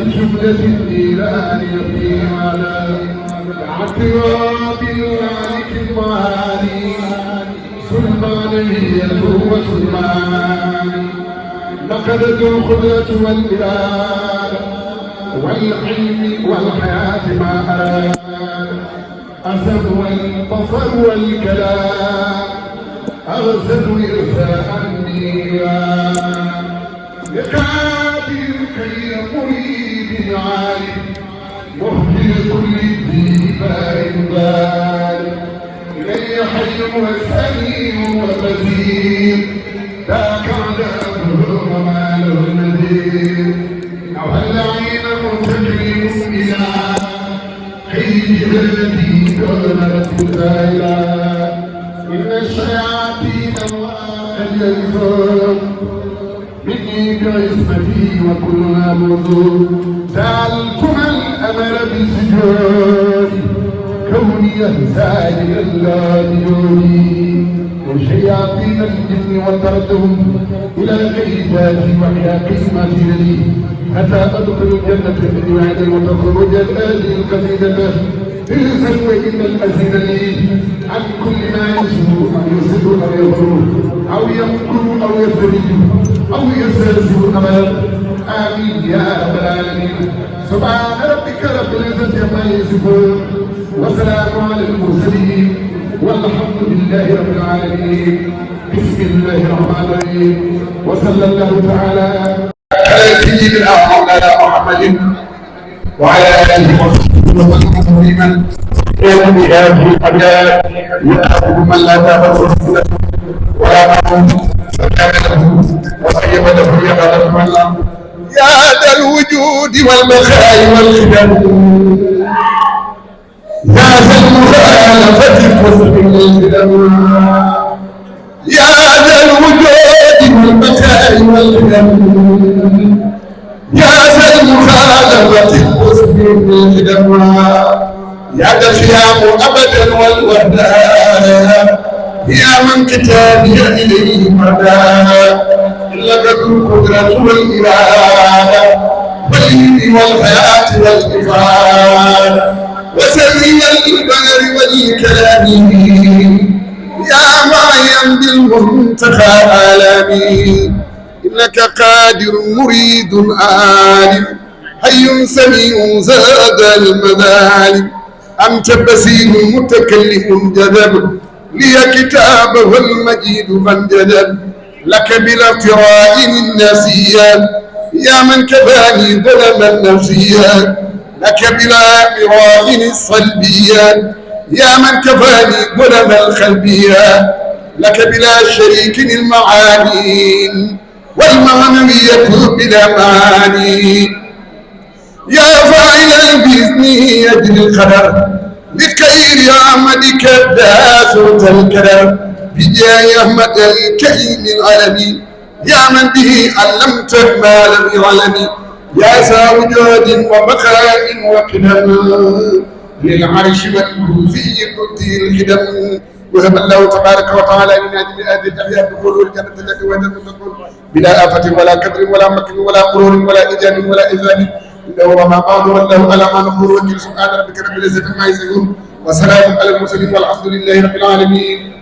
لجملة النيران يبكي على اعتراف المالك المعالي سلطانية وسلمان لقدت الخلة والإرادة والعلم والحياة ما أراد أسد والبصر والكلام أغسل إرساء النيران يكابر كي مريد عالم مهدي كل الدين بارد إلي حي وسليم وبزير ذاك عذابه وما له نذير أوهل عين متكلم إلى حي الذي دونت الزائرة إن الشياطين قد ينفون مني بعصمتي وكلنا موضوع سألكم الأمر بالسجود كوني سائل اللاديوني وشياطين الجن وطردهم إلى كيداتي وإلى قسمتي لي حتى أدخل الجنة من وعد وتخرج الآلي القصيدة إذن وإن الأزيد لي عن كل ما يسوء أو يسد أو يضر أو يمكر أو يفرج أو يستهزئ أبدا آمين يا رب العالمين سبحان ربك رب العزة عما يصفون وسلام على المرسلين والحمد لله رب العالمين بسم الله الرحمن الرحيم وصلى الله تعالى على سيدنا مولانا محمد وعلى آله وصحبه وسلم يوم بهذه الأبيات يأخذ من لا تأخذ ولا تقوم فكان له وطيب له يغلب من له يا ذا الوجود والبخاء والخدم يا ذا المخالفة والسبيل الخدم يا ذا الوجود والبخاء والخدم يا ذا المخالفة والسبيل الخدم يا ذا الخيام أبدا والوداع يا من كتابي إليه مدى لك القدرة والإرادة والعلم والحياة والإفعال وسمي البشر والكلام يا معين بالمنتهى آلامي إنك قادر مريد عالم حي سميع زاد المذالم أنت بصير متكلم جذب لي كتابه المجيد من جدل لك بلا افتراء النسيان يا من كفاني ظلم النفسيان لك بلا افتراء الصلبيان يا من كفاني ظلم الخلبيان لك بلا شريك المعاني والمعنوية بلا معاني يا فاعلا بإذنه يجري القدر بخير عملك داسوت الكرم بجاه أحمد الكريم العالمي يا من به علمت ما لم يعلم يا ذا وجود وبقاء وقدم للعرش والكرسي تؤتي الخدم وهب الله تبارك وتعالى لنا بهذه التحيات دخول الجنة التي وعد المتقون بلا آفة ولا كدر ولا مكر ولا قرور ولا إيجاد ولا إذلال إنه وما بعد والله على ما نقول وكيل سبحان ربك رب العزة عما يصفون وسلام على المرسلين والحمد لله رب العالمين.